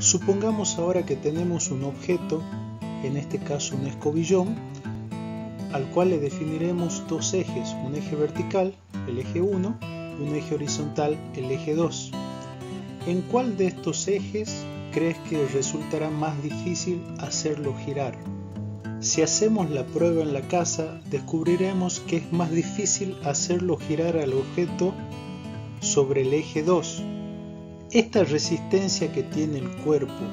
Supongamos ahora que tenemos un objeto, en este caso un escobillón, al cual le definiremos dos ejes, un eje vertical, el eje 1, y un eje horizontal, el eje 2. ¿En cuál de estos ejes crees que resultará más difícil hacerlo girar? Si hacemos la prueba en la casa, descubriremos que es más difícil hacerlo girar al objeto sobre el eje 2. Esta resistencia que tiene el cuerpo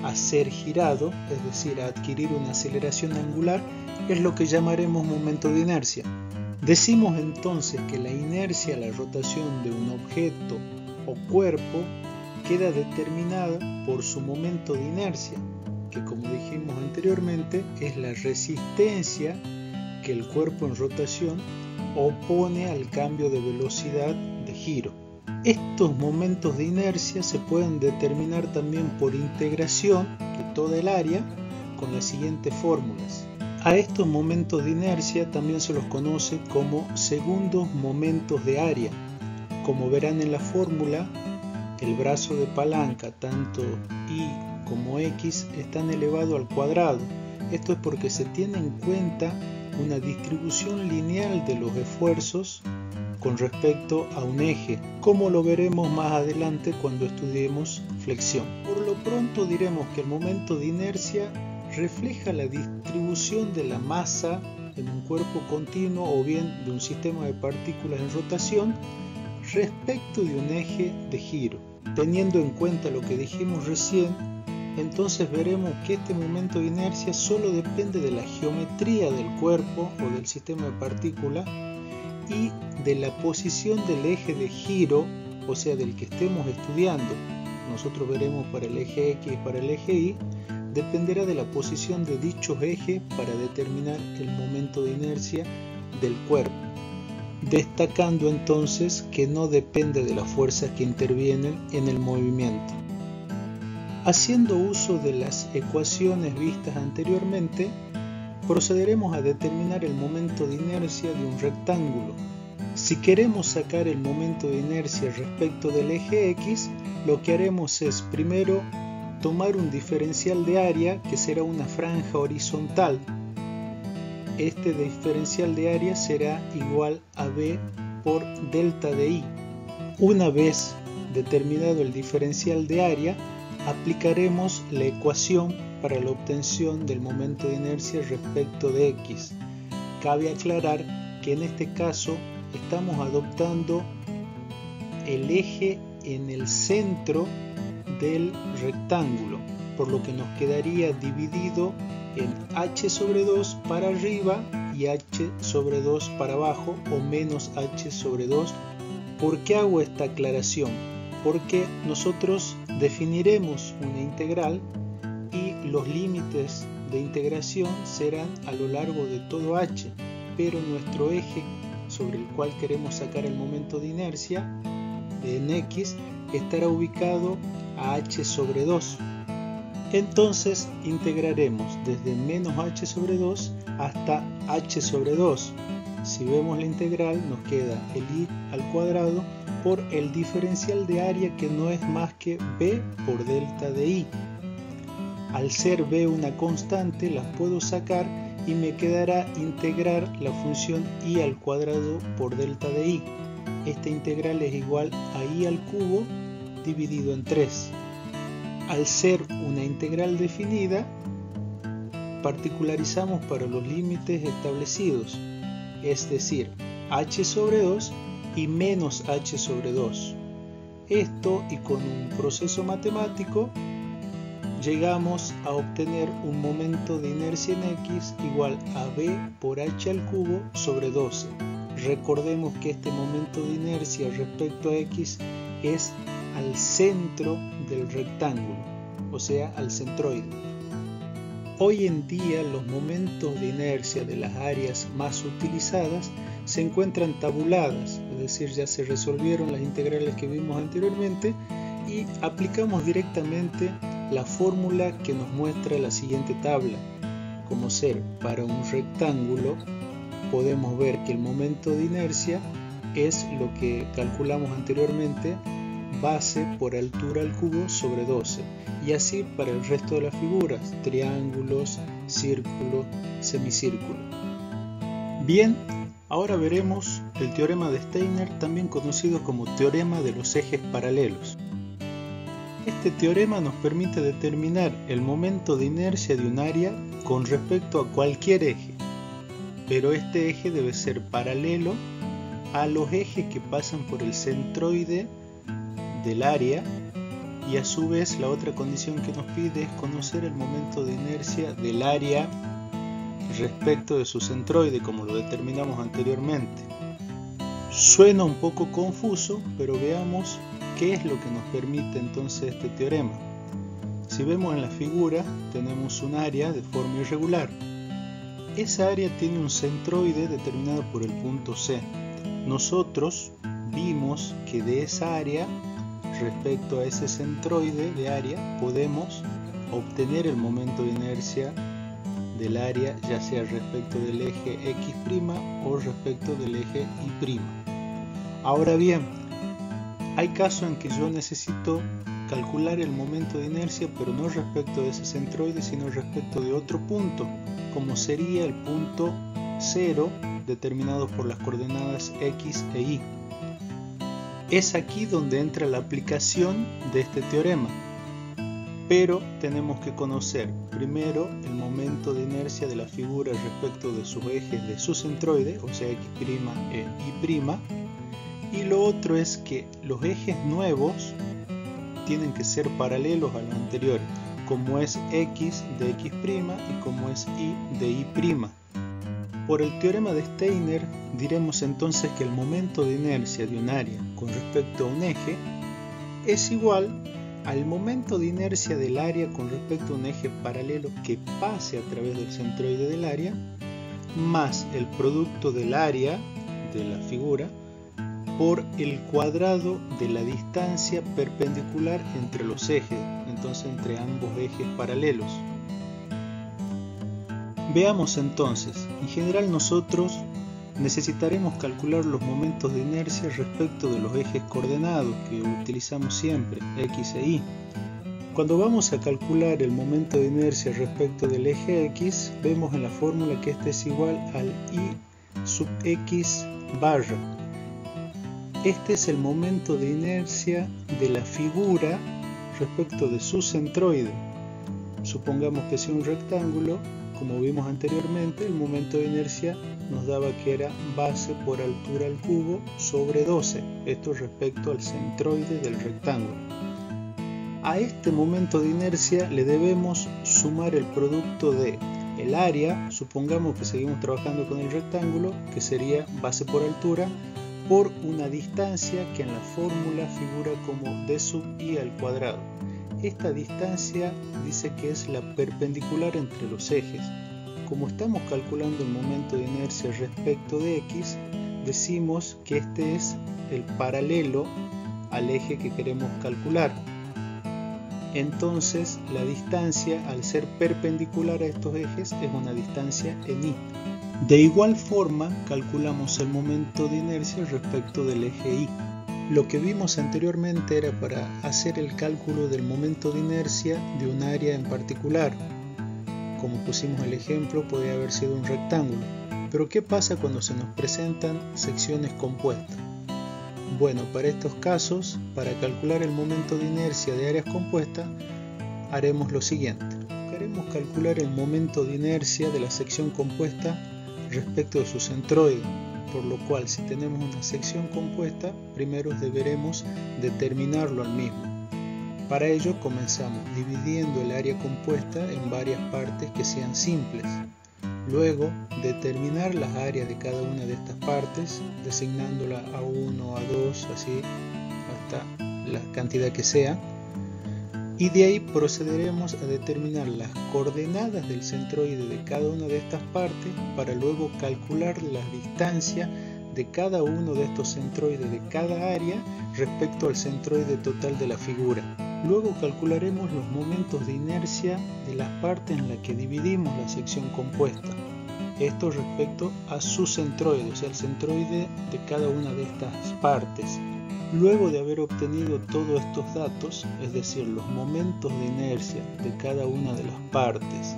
a ser girado, es decir, a adquirir una aceleración angular, es lo que llamaremos momento de inercia. Decimos entonces que la inercia, la rotación de un objeto o cuerpo, queda determinada por su momento de inercia, que como dijimos anteriormente es la resistencia que el cuerpo en rotación opone al cambio de velocidad de giro. Estos momentos de inercia se pueden determinar también por integración de toda el área con las siguientes fórmulas. A estos momentos de inercia también se los conoce como segundos momentos de área. Como verán en la fórmula, el brazo de palanca, tanto Y como X, están elevados al cuadrado. Esto es porque se tiene en cuenta una distribución lineal de los esfuerzos con respecto a un eje, como lo veremos más adelante cuando estudiemos flexión. Por lo pronto diremos que el momento de inercia refleja la distribución de la masa en un cuerpo continuo o bien de un sistema de partículas en rotación respecto de un eje de giro. Teniendo en cuenta lo que dijimos recién, entonces veremos que este momento de inercia solo depende de la geometría del cuerpo o del sistema de partículas y de la posición del eje de giro, o sea, del que estemos estudiando. Nosotros veremos para el eje X y para el eje Y, dependerá de la posición de dichos ejes para determinar el momento de inercia del cuerpo. Destacando entonces que no depende de las fuerzas que intervienen en el movimiento. Haciendo uso de las ecuaciones vistas anteriormente, procederemos a determinar el momento de inercia de un rectángulo. Si queremos sacar el momento de inercia respecto del eje X, lo que haremos es primero tomar un diferencial de área que será una franja horizontal. Este diferencial de área será igual a B por delta de I. Una vez determinado el diferencial de área, aplicaremos la ecuación para la obtención del momento de inercia respecto de X. Cabe aclarar que en este caso estamos adoptando el eje en el centro del rectángulo, por lo que nos quedaría dividido en h sobre 2 para arriba y h sobre 2 para abajo, o menos h sobre 2. ¿Por qué hago esta aclaración? Porque nosotros definiremos una integral y los límites de integración serán a lo largo de todo h, pero nuestro eje sobre el cual queremos sacar el momento de inercia en X estará ubicado a h sobre 2. Entonces integraremos desde menos h sobre 2 hasta h sobre 2. Si vemos la integral nos queda el I al cuadrado por el diferencial de área, que no es más que B por delta de I. Al ser B una constante, las puedo sacar y me quedará integrar la función I al cuadrado por delta de I. Esta integral es igual a I al cubo dividido en 3. Al ser una integral definida, particularizamos para los límites establecidos, es decir, h sobre 2 y menos h sobre 2. Esto, y con un proceso matemático, llegamos a obtener un momento de inercia en X igual a B por h al cubo sobre 12. Recordemos que este momento de inercia respecto a X es al centro del rectángulo, o sea, al centroide. Hoy en día los momentos de inercia de las áreas más utilizadas se encuentran tabuladas, es decir, ya se resolvieron las integrales que vimos anteriormente y aplicamos directamente la fórmula que nos muestra la siguiente tabla. Como ser para un rectángulo, podemos ver que el momento de inercia es lo que calculamos anteriormente, base por altura al cubo sobre 12, y así para el resto de las figuras, triángulos, círculo, semicírculo. Bien, ahora veremos el teorema de Steiner, también conocido como teorema de los ejes paralelos. Este teorema nos permite determinar el momento de inercia de un área con respecto a cualquier eje, pero este eje debe ser paralelo a los ejes que pasan por el centroide del área, y a su vez la otra condición que nos pide es conocer el momento de inercia del área respecto de su centroide, como lo determinamos anteriormente. Suena un poco confuso, pero veamos qué es lo que nos permite entonces este teorema. Si vemos en la figura, tenemos un área de forma irregular. Esa área tiene un centroide determinado por el punto C. Nosotros vimos que de esa área, respecto a ese centroide de área, podemos obtener el momento de inercia del área, ya sea respecto del eje X' o respecto del eje Y'. Ahora bien, hay casos en que yo necesito calcular el momento de inercia, pero no respecto de ese centroide, sino respecto de otro punto, como sería el punto 0, determinado por las coordenadas X e Y. Es aquí donde entra la aplicación de este teorema, pero tenemos que conocer primero el momento de inercia de la figura respecto de sus ejes de su centroide, o sea X' e Y', y lo otro es que los ejes nuevos tienen que ser paralelos a los anteriores, como es X de X' y como es Y de Y'. Por el teorema de Steiner diremos entonces que el momento de inercia de un área con respecto a un eje es igual al momento de inercia del área con respecto a un eje paralelo que pase a través del centroide del área, más el producto del área de la figura por el cuadrado de la distancia perpendicular entre los ejes, entonces entre ambos ejes paralelos. Veamos entonces, en general nosotros necesitaremos calcular los momentos de inercia respecto de los ejes coordenados que utilizamos siempre, X e Y. Cuando vamos a calcular el momento de inercia respecto del eje X, vemos en la fórmula que este es igual al I sub X barra. Este es el momento de inercia de la figura respecto de su centroide. Supongamos que sea un rectángulo, como vimos anteriormente, el momento de inercia nos daba que era base por altura al cubo sobre 12, esto respecto al centroide del rectángulo. A este momento de inercia le debemos sumar el producto de el área, supongamos que seguimos trabajando con el rectángulo, que sería base por altura, por una distancia que en la fórmula figura como d sub i al cuadrado. Esta distancia dice que es la perpendicular entre los ejes. Como estamos calculando el momento de inercia respecto de X, decimos que este es el paralelo al eje que queremos calcular. Entonces la distancia, al ser perpendicular a estos ejes, es una distancia en Y. De igual forma calculamos el momento de inercia respecto del eje Y. Lo que vimos anteriormente era para hacer el cálculo del momento de inercia de un área en particular. Como pusimos el ejemplo, podría haber sido un rectángulo. Pero ¿qué pasa cuando se nos presentan secciones compuestas? Bueno, para estos casos, para calcular el momento de inercia de áreas compuestas, haremos lo siguiente. Queremos calcular el momento de inercia de la sección compuesta respecto de su centroide, por lo cual si tenemos una sección compuesta, primero deberemos determinarlo al mismo. Para ello comenzamos dividiendo el área compuesta en varias partes que sean simples. Luego determinar las áreas de cada una de estas partes, designándola A1, A2, así hasta la cantidad que sea. Y de ahí procederemos a determinar las coordenadas del centroide de cada una de estas partes para luego calcular la distancia de cada uno de estos centroides de cada área respecto al centroide total de la figura. Luego calcularemos los momentos de inercia de las partes en las que dividimos la sección compuesta. Esto respecto a su centroide, o sea, el centroide de cada una de estas partes. Luego de haber obtenido todos estos datos, es decir, los momentos de inercia de cada una de las partes,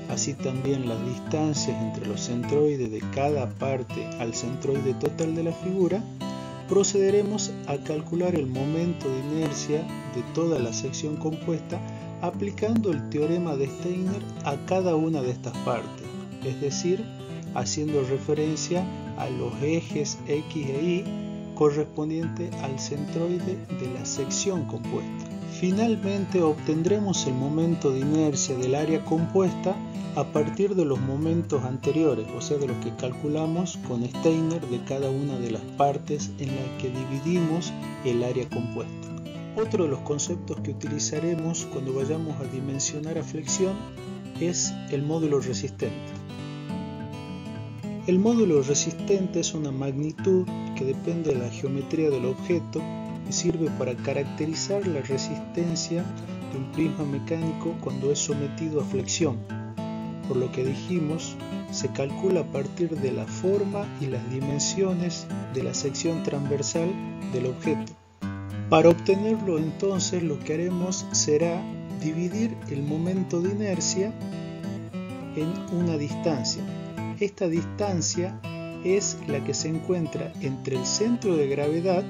así también las distancias entre los centroides de cada parte al centroide total de la figura, procederemos a calcular el momento de inercia de toda la sección compuesta aplicando el teorema de Steiner a cada una de estas partes, es decir, haciendo referencia a los ejes X e Y correspondiente al centroide de la sección compuesta. Finalmente obtendremos el momento de inercia del área compuesta a partir de los momentos anteriores, o sea, de los que calculamos con Steiner de cada una de las partes en las que dividimos el área compuesta. Otro de los conceptos que utilizaremos cuando vayamos a dimensionar a flexión es el módulo resistente. El módulo resistente es una magnitud que depende de la geometría del objeto y sirve para caracterizar la resistencia de un prisma mecánico cuando es sometido a flexión. Por lo que dijimos, se calcula a partir de la forma y las dimensiones de la sección transversal del objeto. Para obtenerlo entonces lo que haremos será dividir el momento de inercia en una distancia. Esta distancia es la que se encuentra entre el centro de gravedad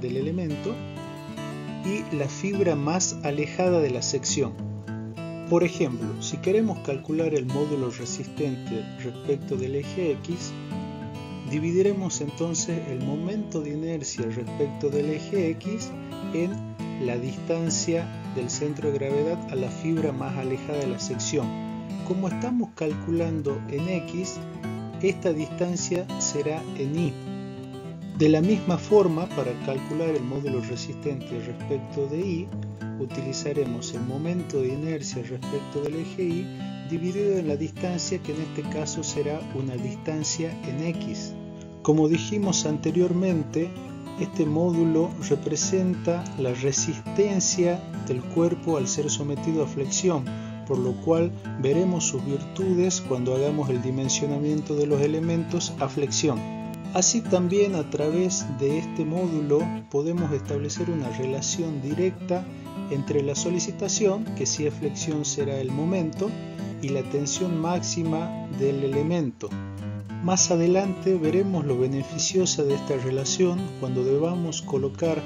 del elemento y la fibra más alejada de la sección. Por ejemplo, si queremos calcular el módulo resistente respecto del eje X, dividiremos entonces el momento de inercia respecto del eje X en la distancia del centro de gravedad a la fibra más alejada de la sección. Como estamos calculando en X, esta distancia será en Y. De la misma forma, para calcular el módulo resistente respecto de Y, utilizaremos el momento de inercia respecto del eje Y dividido en la distancia, que en este caso será una distancia en X. Como dijimos anteriormente, este módulo representa la resistencia del cuerpo al ser sometido a flexión, por lo cual veremos sus virtudes cuando hagamos el dimensionamiento de los elementos a flexión. Así también a través de este módulo podemos establecer una relación directa entre la solicitación, que si es flexión será el momento, y la tensión máxima del elemento. Más adelante veremos lo beneficiosa de esta relación cuando debamos colocar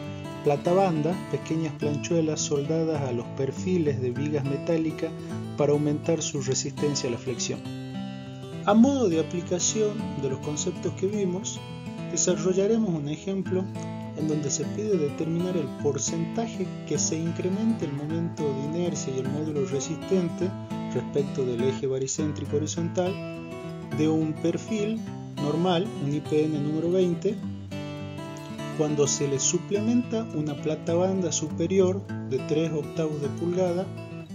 platabandas, pequeñas planchuelas soldadas a los perfiles de vigas metálicas para aumentar su resistencia a la flexión. A modo de aplicación de los conceptos que vimos, desarrollaremos un ejemplo en donde se pide determinar el porcentaje que se incremente el momento de inercia y el módulo resistente respecto del eje baricéntrico horizontal de un perfil normal, un IPN número 20, cuando se le suplementa una platabanda superior de 3/8 de pulgada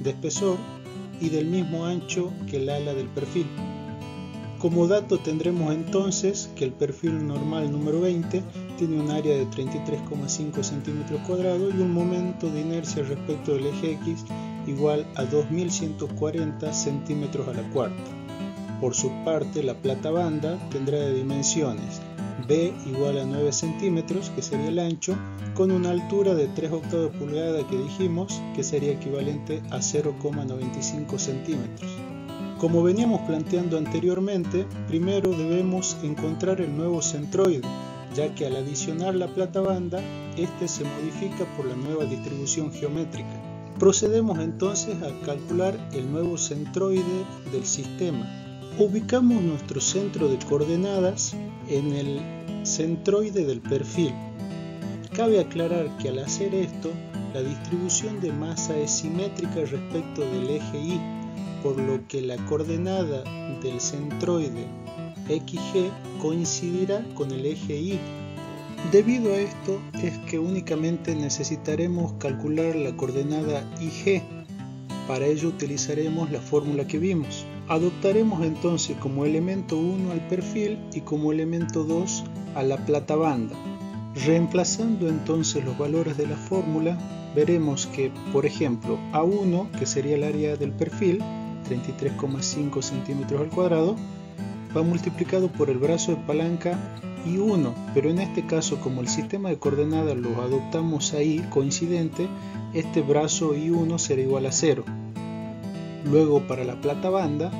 de espesor y del mismo ancho que el ala del perfil. Como dato tendremos entonces que el perfil normal número 20 tiene un área de 33,5 centímetros cuadrados y un momento de inercia respecto del eje X igual a 2140 centímetros a la cuarta. Por su parte, la platabanda tendrá de dimensiones B igual a 9 centímetros, que sería el ancho, con una altura de 3/8 de pulgada que dijimos que sería equivalente a 0,95 centímetros. Como veníamos planteando anteriormente, primero debemos encontrar el nuevo centroide, ya que al adicionar la platabanda, este se modifica por la nueva distribución geométrica. Procedemos entonces a calcular el nuevo centroide del sistema. Ubicamos nuestro centro de coordenadas en el centroide del perfil. Cabe aclarar que al hacer esto, la distribución de masa es simétrica respecto del eje Y, por lo que la coordenada del centroide XG coincidirá con el eje Y. Debido a esto es que únicamente necesitaremos calcular la coordenada IG. Para ello utilizaremos la fórmula que vimos. Adoptaremos entonces como elemento 1 al perfil y como elemento 2 a la platabanda. Reemplazando entonces los valores de la fórmula, veremos que, por ejemplo, A1, que sería el área del perfil, 33,5 centímetros al cuadrado, va multiplicado por el brazo de palanca I1, pero en este caso, como el sistema de coordenadas lo adoptamos ahí coincidente, este brazo I1 será igual a 0. Luego, para la plata banda,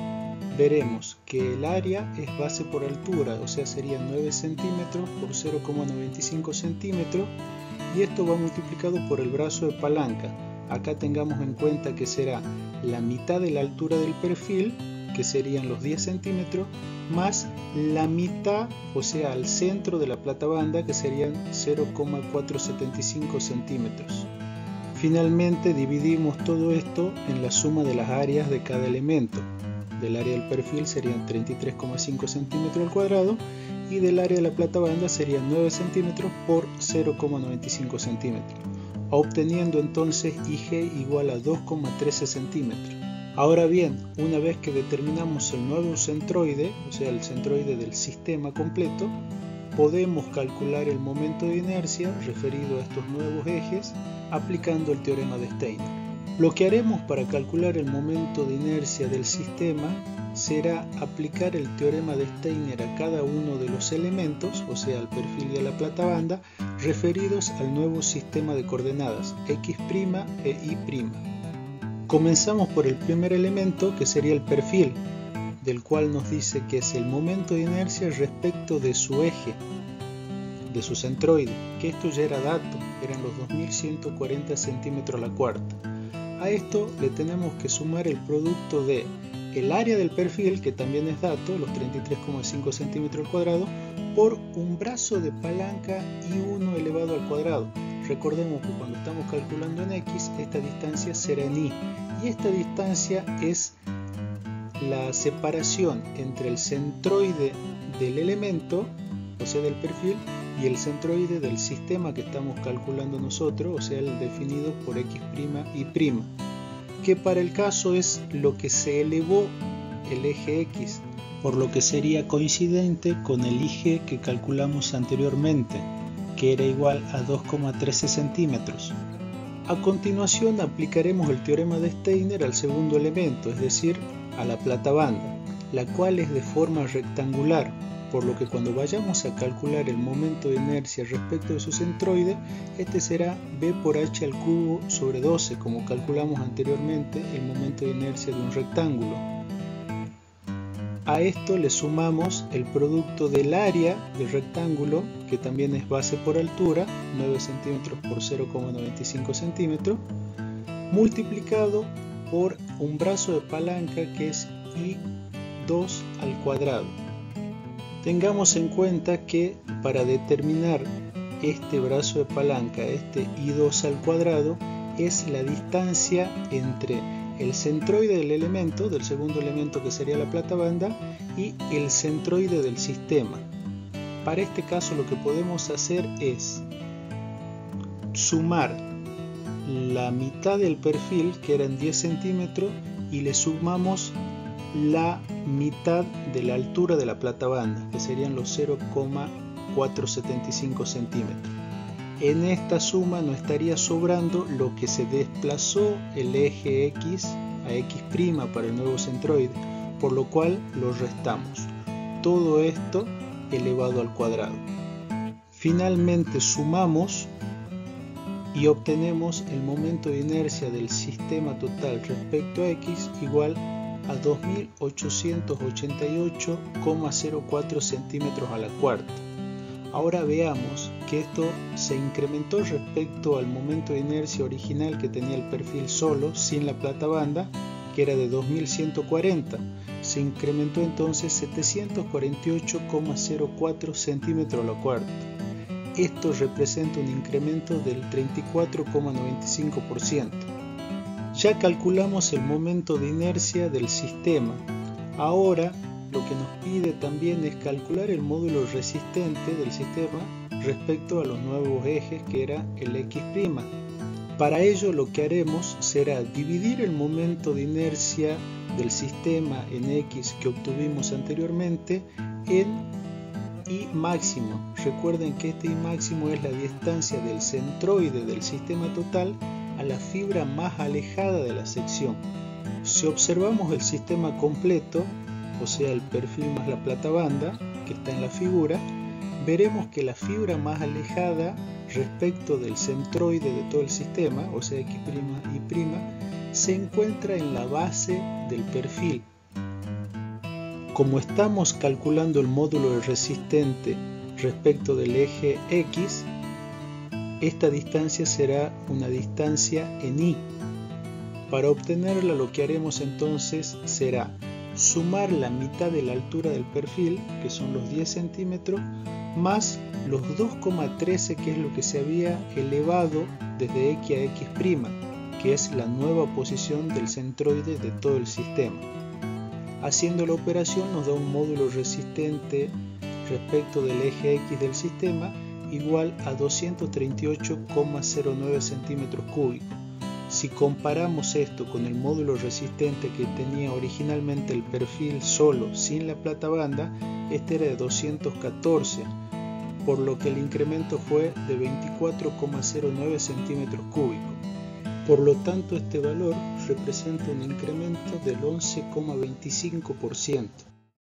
veremos que el área es base por altura, o sea, sería 9 centímetros por 0,95 centímetros, y esto va multiplicado por el brazo de palanca. Acá tengamos en cuenta que será la mitad de la altura del perfil, que serían los 10 centímetros, más la mitad, o sea, al centro de la plata banda, que serían 0,475 centímetros. Finalmente dividimos todo esto en la suma de las áreas de cada elemento. Del área del perfil serían 33,5 centímetros al cuadrado y del área de la plata banda serían 9 centímetros por 0,95 centímetros, obteniendo entonces IG igual a 2,13 centímetros. Ahora bien, una vez que determinamos el nuevo centroide, o sea el centroide del sistema completo, podemos calcular el momento de inercia referido a estos nuevos ejes aplicando el teorema de Steiner. Lo que haremos para calcular el momento de inercia del sistema será aplicar el teorema de Steiner a cada uno de los elementos, o sea al perfil y a la plata banda, referidos al nuevo sistema de coordenadas x' e y'. Comenzamos por el primer elemento, que sería el perfil, del cual nos dice que es el momento de inercia respecto de su eje, de su centroide, que esto ya era dato, eran los 2140 centímetros a la cuarta. A esto le tenemos que sumar el producto de el área del perfil, que también es dato, los 33,5 centímetros al cuadrado, por un brazo de palanca I1 elevado al cuadrado. Recordemos que cuando estamos calculando en X, esta distancia será en Y, y esta distancia es la separación entre el centroide del elemento, o sea del perfil, y el centroide del sistema que estamos calculando nosotros, o sea el definido por X' y', que para el caso es lo que se elevó el eje X, por lo que sería coincidente con el IG que calculamos anteriormente, que era igual a 2,13 centímetros. A continuación aplicaremos el teorema de Steiner al segundo elemento, es decir, a la plata banda, la cual es de forma rectangular, por lo que cuando vayamos a calcular el momento de inercia respecto de su centroide, este será b por h al cubo sobre 12, como calculamos anteriormente el momento de inercia de un rectángulo. A esto le sumamos el producto del área del rectángulo, que también es base por altura, 9 centímetros por 0,95 centímetros, multiplicado por un brazo de palanca que es I2 al cuadrado. Tengamos en cuenta que para determinar este brazo de palanca, este I2 al cuadrado, es la distancia entre el centroide del elemento, del segundo elemento que sería la plata banda, y el centroide del sistema. Para este caso lo que podemos hacer es sumar la mitad del perfil, que eran 10 centímetros, y le sumamos la mitad de la altura de la plata banda, que serían los 0,475 centímetros. En esta suma nos estaría sobrando lo que se desplazó el eje X a X' para el nuevo centroide, por lo cual lo restamos. Todo esto elevado al cuadrado. Finalmente sumamos y obtenemos el momento de inercia del sistema total respecto a X igual a 2888,04 centímetros a la cuarta. Ahora veamos que esto se incrementó respecto al momento de inercia original que tenía el perfil solo, sin la plata banda, que era de 2140. Se incrementó entonces 748,04 centímetros a la cuarta. Esto representa un incremento del 34,95%. Ya calculamos el momento de inercia del sistema. Ahora lo que nos pide también es calcular el módulo resistente del sistema respecto a los nuevos ejes, que era el X'. Para ello lo que haremos será dividir el momento de inercia del sistema en X que obtuvimos anteriormente en Y máximo. Recuerden que este Y máximo es la distancia del centroide del sistema total a la fibra más alejada de la sección. Si observamos el sistema completo, o sea el perfil más la plata banda que está en la figura, veremos que la fibra más alejada respecto del centroide de todo el sistema, o sea X' y', se encuentra en la base del perfil. Como estamos calculando el módulo del resistente respecto del eje X, esta distancia será una distancia en Y. Para obtenerla, lo que haremos entonces será sumar la mitad de la altura del perfil, que son los 10 centímetros, más los 2,13, que es lo que se había elevado desde X a X', que es la nueva posición del centroide de todo el sistema. Haciendo la operación nos da un módulo resistente respecto del eje X del sistema igual a 238,09 centímetros cúbicos. Si comparamos esto con el módulo resistente que tenía originalmente el perfil solo, sin la platabanda, este era de 214, por lo que el incremento fue de 24,09 centímetros cúbicos. Por lo tanto, este valor representa un incremento del 11,25%.